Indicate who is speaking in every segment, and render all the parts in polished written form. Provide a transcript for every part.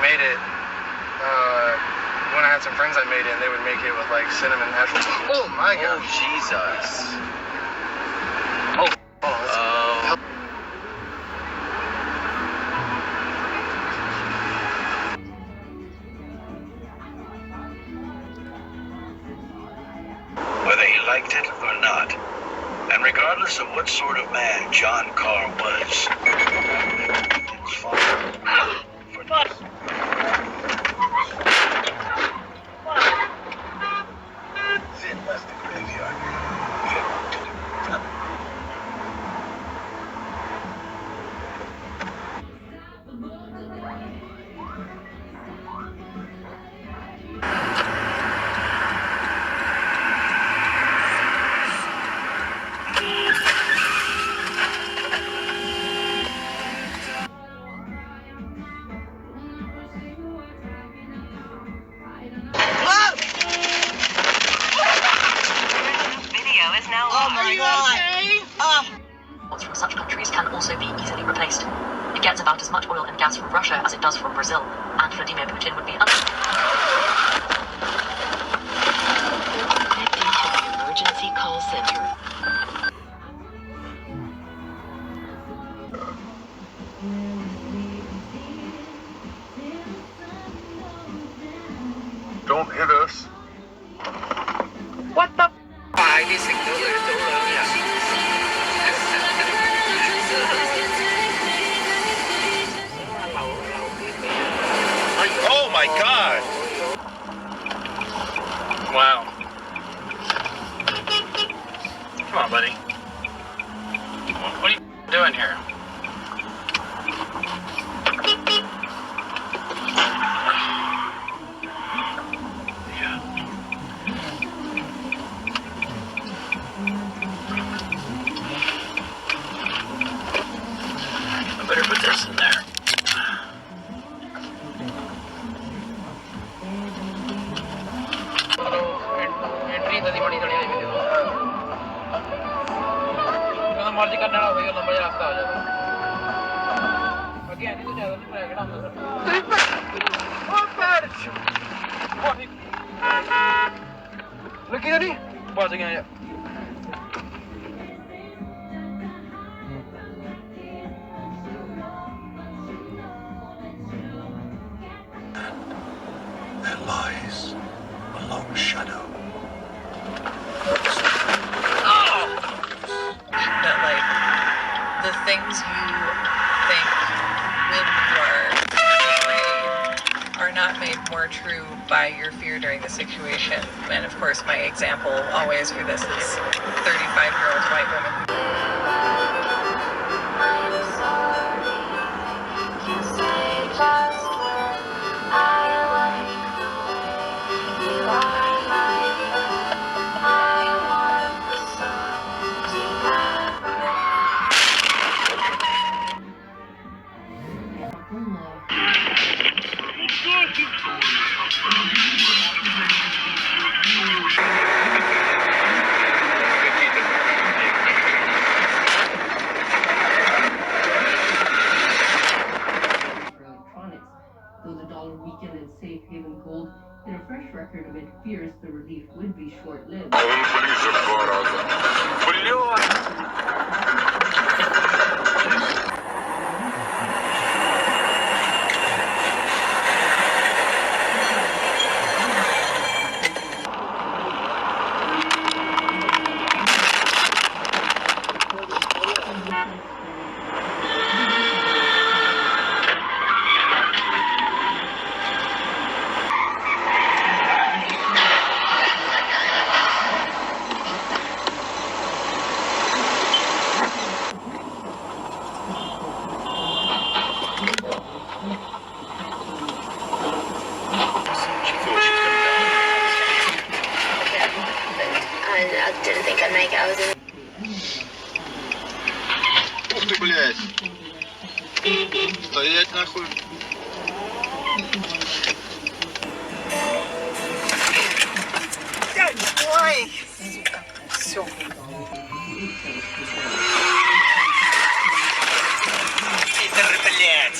Speaker 1: made it, when I had some friends that made it, and they would make it with like cinnamon apple. Oh my god.
Speaker 2: Oh Jesus.
Speaker 1: Oh. Oh.
Speaker 3: Whether he liked it or not, and regardless of what sort of man John Carr was, his father for this. Sin left the graveyard.
Speaker 4: Oh my God! From such countries can also be easily replaced. It gets about as much oil and gas from Russia as it does from Brazil, and Vladimir Putin would be connecting to the emergency call center.
Speaker 5: Don't hit us.
Speaker 2: What the? Ai đi xịt nữa rồi chỗ lớn nhỉ?
Speaker 5: Oh my God!
Speaker 1: Wow. Come on, buddy. What are you doing here? I better put this in there. मर्जी करने वाला भैया लंबा रास्ता हो जाएगा बाकी आने तो ज्यादा नहीं पड़ेगा ना लगी नहीं पहुंच गया यार
Speaker 3: There lies a long shadow.
Speaker 6: That like the things you think when you are afraid are not made more true by your fear during the situation. And of course, my example always for this is 35-year-old white woman.
Speaker 7: Though the dollar weakened and safe haven gold hit a fresh record amid fears the relief would be short-lived.
Speaker 8: I didn't think I'd make it. I was in.
Speaker 5: Ух ты, блядь! Стоять нахуй!
Speaker 6: Ой, сука, все.
Speaker 2: Питер, блядь!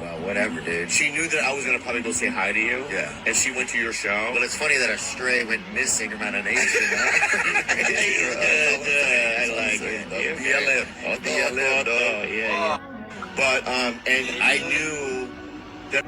Speaker 5: Well, whatever, dude. She knew that I was gonna probably go say hi to you. Yeah. And she went to your show. Well, it's funny that a stray went missing around an Asian. Huh? I like it. Yeah. But and I knew that.